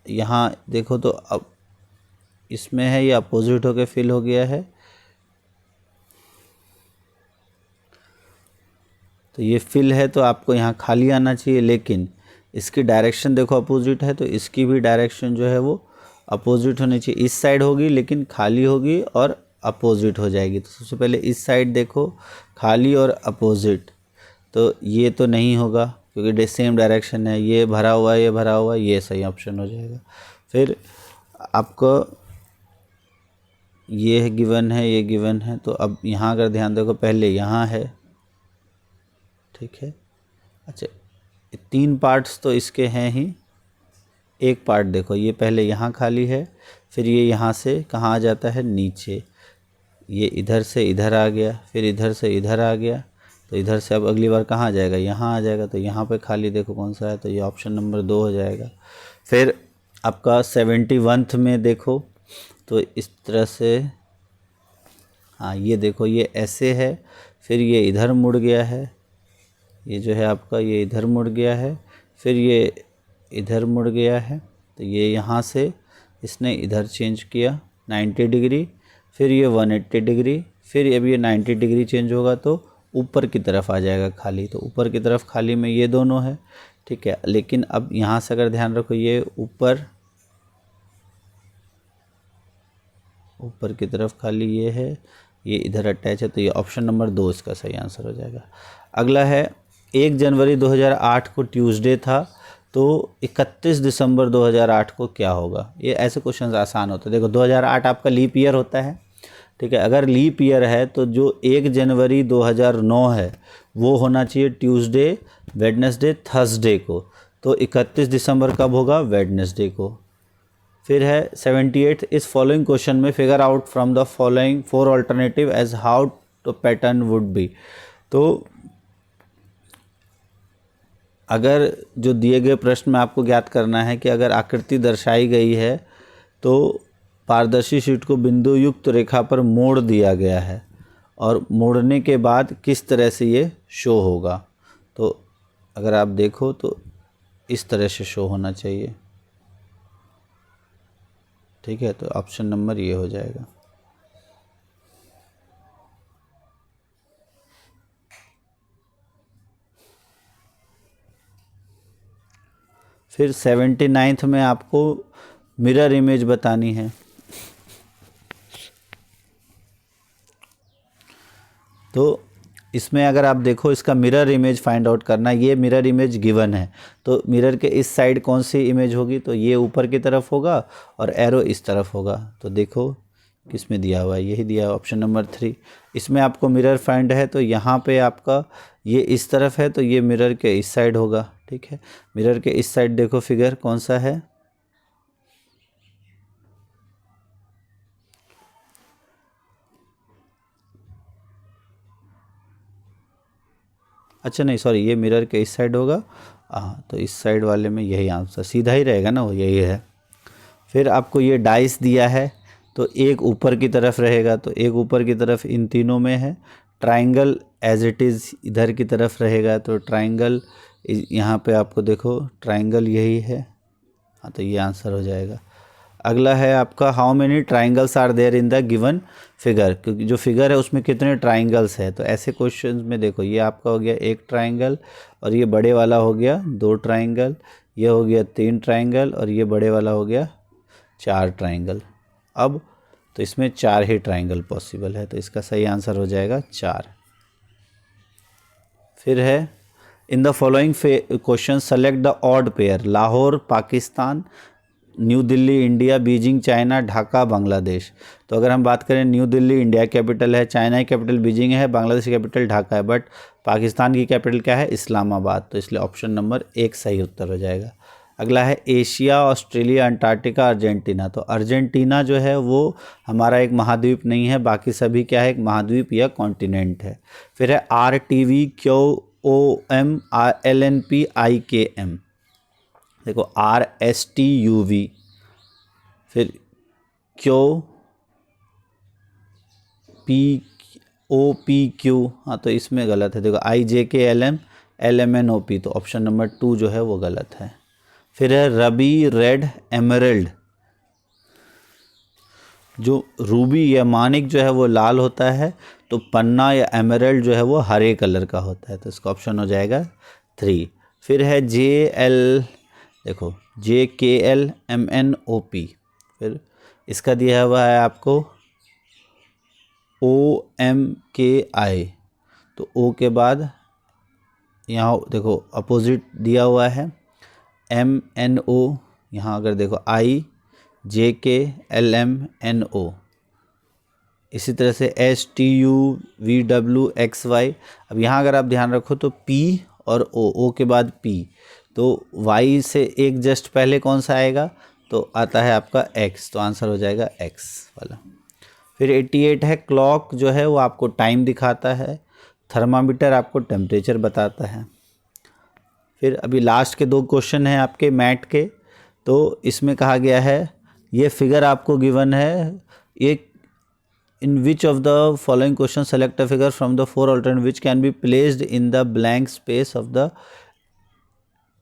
Speaker 1: यहाँ देखो तो अब इसमें है ये अपोजिट होके फिल हो गया है, तो ये फिल है तो आपको यहाँ खाली आना चाहिए, लेकिन इसकी डायरेक्शन देखो अपोजिट है, तो इसकी भी डायरेक्शन जो है वो अपोजिट होनी चाहिए। इस साइड होगी लेकिन खाली होगी और अपोजिट हो जाएगी। तो सबसे पहले इस साइड देखो, खाली और अपोजिट, तो ये तो नहीं होगा क्योंकि सेम डायरेक्शन है, ये भरा हुआ है, ये भरा हुआ है, ये सही ऑप्शन हो जाएगा। फिर आपको ये गिवन है, ये गिवन है, तो अब यहाँ अगर ध्यान देखो, पहले यहाँ है, ठीक है। अच्छा, 3 पार्ट्स तो इसके हैं ही, एक पार्ट देखो, ये पहले यहाँ खाली है, फिर ये यहाँ से कहाँ आ जाता है, नीचे, ये इधर से इधर आ गया, फिर इधर से इधर आ गया, तो इधर से अब अगली बार कहाँ आ जाएगा, यहाँ आ जाएगा। तो यहाँ पे खाली देखो कौन सा है, तो ये ऑप्शन नंबर 2 हो जाएगा। फिर आपका 71th में देखो, तो इस तरह से, हाँ ये देखो, ये ऐसे है, फिर ये इधर मुड़ गया है, ये जो है आपका ये इधर मुड़ गया है, फिर ये इधर मुड़ गया है, तो ये यहाँ से इसने इधर चेंज किया 90 डिग्री, फिर ये 180 डिग्री, फिर अब ये 90 डिग्री चेंज होगा तो ऊपर की तरफ आ जाएगा खाली। तो ऊपर की तरफ खाली में ये दोनों है, ठीक है। लेकिन अब यहाँ से अगर ध्यान रखो, ये ऊपर की तरफ खाली ये है, ये इधर अटैच है, तो ये ऑप्शन नंबर 2 इसका सही आंसर हो जाएगा। अगला है 1 जनवरी 2008 को ट्यूसडे था, तो 31 दिसंबर 2008 को क्या होगा। ये ऐसे क्वेश्चंस आसान होते हैं। देखो 2008 आपका लीप ईयर होता है, ठीक है। अगर लीप ईयर है तो जो 1 जनवरी 2009 है वो होना चाहिए ट्यूसडे, वेडनेसडे, थर्सडे को। तो 31 दिसंबर कब होगा, वेडनेसडे को। फिर है 78 इस फॉलोइंग क्वेश्चन में figure out from the following 4 alternative as how the pattern would be. तो अगर जो दिए गए प्रश्न में आपको ज्ञात करना है कि अगर आकृति दर्शाई गई है तो पारदर्शी शीट को बिंदु युक्त रेखा पर मोड़ दिया गया है और मोड़ने के बाद किस तरह से ये शो होगा। तो अगर आप देखो तो इस तरह से शो होना चाहिए, ठीक है। तो ऑप्शन नंबर ये हो जाएगा। फिर 79th में आपको मिरर इमेज बतानी है। तो इसमें अगर आप देखो, इसका मिरर इमेज फाइंड आउट करना, ये मिरर इमेज गिवन है, तो मिरर के इस साइड कौन सी इमेज होगी, तो ये ऊपर की तरफ होगा और एरो इस तरफ होगा। तो देखो किस में दिया हुआ है, यही दिया हुआ ऑप्शन नंबर 3। इसमें आपको मिरर फाइंड है, तो यहाँ पे आपका ये इस तरफ है, तो ये मिरर के इस साइड होगा, ठीक है। मिरर के इस साइड देखो फिगर कौन सा है, अच्छा नहीं सॉरी, ये मिरर के इस साइड होगा, हाँ। तो इस साइड वाले में यही आंसर सीधा ही रहेगा ना, वो यही है। फिर आपको ये डाइस दिया है, तो एक ऊपर की तरफ रहेगा, तो एक ऊपर की तरफ इन तीनों में है। ट्राइंगल एज इट इज़ इधर की तरफ रहेगा, तो ट्राइंगल यहाँ पे आपको देखो ट्राइंगल यही है, हाँ। तो ये आंसर हो जाएगा। अगला है आपका how many triangles are there in the given figure, क्योंकि जो फिगर है उसमें कितने ट्राइंगल्स है। तो ऐसे क्वेश्चंस में देखो, ये आपका हो गया 1 ट्राइंगल, और ये बड़े वाला हो गया 2 ट्राइंगल, ये हो गया 3 ट्राइंगल, और ये बड़े वाला हो गया 4 ट्राइंगल। अब तो इसमें 4 ही ट्राइंगल पॉसिबल है, तो इसका सही आंसर हो जाएगा 4। फिर है in the following question select the odd pair, Lahore Pakistan, new Delhi India, Beijing China, Dhaka Bangladesh. तो अगर हम बात करें, न्यू दिल्ली इंडिया कैपिटल है, चाइना की कैपिटल बीजिंग है, बांग्लादेश की कैपिटल ढाका है, बट पाकिस्तान की कैपिटल क्या है, इस्लामाबाद। तो इसलिए ऑप्शन नंबर 1 सही उत्तर हो जाएगा। अगला है एशिया, ऑस्ट्रेलिया, अंटार्कटिका, अर्जेंटीना। तो अर्जेंटीना जो है वो हमारा एक महाद्वीप नहीं है, बाकी सभी क्या है, एक महाद्वीप या कॉन्टिनेंट है। फिर है RTVQOMLNPIKM, देखो RSTUV, फिर QPOPQ, हाँ तो इसमें गलत है, देखो IJKLM LMNOP, तो ऑप्शन नंबर 2 जो है वो गलत है। फिर है रबी, रेड, एमरल्ड, जो रूबी या मानिक जो है वो लाल होता है, तो पन्ना या एमराल्ड जो है वो हरे कलर का होता है। तो इसका ऑप्शन हो जाएगा 3। फिर है JL, देखो JKLMNOP। फिर इसका दिया हुआ है आपको OMKI, तो O के बाद यहाँ देखो अपोजिट दिया हुआ है MNO, यहाँ अगर देखो IJKLMNO। इसी तरह से STUVWXY। अब यहाँ अगर आप ध्यान रखो तो P और O के बाद P, तो Y से एक जस्ट पहले कौन सा आएगा, तो आता है आपका X, तो आंसर हो जाएगा X वाला। फिर 88 है क्लॉक जो है वो आपको टाइम दिखाता है, थर्मामीटर आपको टेम्परेचर बताता है। फिर अभी लास्ट के 2 क्वेश्चन हैं आपके मैट के, तो इसमें कहा गया है ये फिगर आपको गिवन है, एक in which of the following questions select a figure from the 4 alternate which can be placed in the blank space of the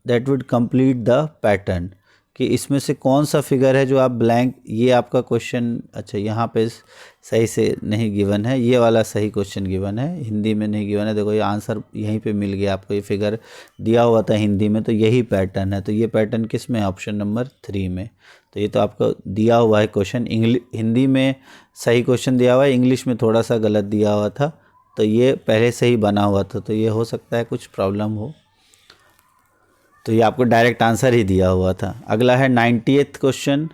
Speaker 1: that would complete the pattern, कि इसमें से कौन सा फिगर है जो आप ब्लैंक, ये आपका क्वेश्चन, अच्छा यहाँ पे सही से नहीं गिवन है, ये वाला सही क्वेश्चन गिवन है, हिंदी में नहीं गिवन है। देखो ये आंसर यहीं पे मिल गया आपको, ये फिगर दिया हुआ था हिंदी में, तो यही पैटर्न है। तो ये पैटर्न किस में है, ऑप्शन नंबर 3 में। तो ये तो आपको दिया हुआ है क्वेश्चन, हिंदी में सही क्वेश्चन दिया हुआ है, इंग्लिश में थोड़ा सा गलत दिया हुआ था, तो ये पहले से ही बना हुआ था, तो ये हो सकता है कुछ प्रॉब्लम हो, तो ये आपको डायरेक्ट आंसर ही दिया हुआ था। अगला है 90th क्वेश्चन,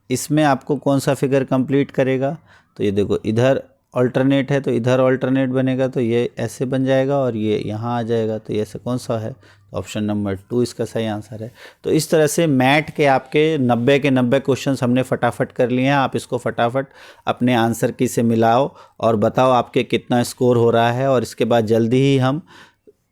Speaker 1: इसमें आपको कौन सा फिगर कंप्लीट करेगा, तो ये देखो इधर अल्टरनेट है तो इधर अल्टरनेट बनेगा, तो ये ऐसे बन जाएगा और ये यहाँ आ जाएगा, तो ये ऐसे कौन सा है, तो ऑप्शन नंबर 2 इसका सही आंसर है। तो इस तरह से मैट के आपके 90 के 90 क्वेश्चंस हमने फटाफट कर लिए हैं। आप इसको फटाफट अपने आंसर की से मिलाओ और बताओ आपके कितना स्कोर हो रहा है, और इसके बाद जल्दी ही हम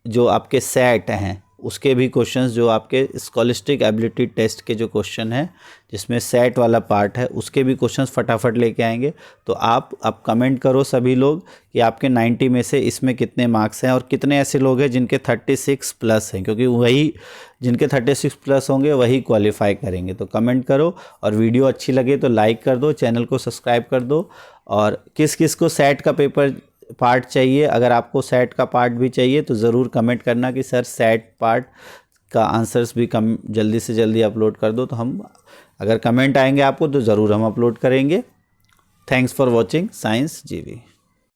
Speaker 1: जो आपके सेट हैं उसके भी क्वेश्चंस, जो आपके स्कॉलिस्टिक एबिलिटी टेस्ट के जो क्वेश्चन हैं जिसमें सेट वाला पार्ट है, उसके भी क्वेश्चंस फटाफट लेके आएंगे। तो आप कमेंट करो सभी लोग कि आपके 90 में से इसमें कितने मार्क्स हैं, और कितने ऐसे लोग हैं जिनके 36 प्लस हैं, क्योंकि वही जिनके 36 प्लस होंगे वही क्वालिफाई करेंगे। तो कमेंट करो, और वीडियो अच्छी लगे तो लाइक कर दो, चैनल को सब्सक्राइब कर दो। और किस किस को सेट का पेपर पार्ट चाहिए, अगर आपको सेट का पार्ट भी चाहिए तो ज़रूर कमेंट करना कि सर सेट पार्ट का आंसर्स भी जल्दी से जल्दी अपलोड कर दो। तो हम अगर कमेंट आएंगे आपको तो ज़रूर हम अपलोड करेंगे। थैंक्स फॉर वॉचिंग साइंस जीवी।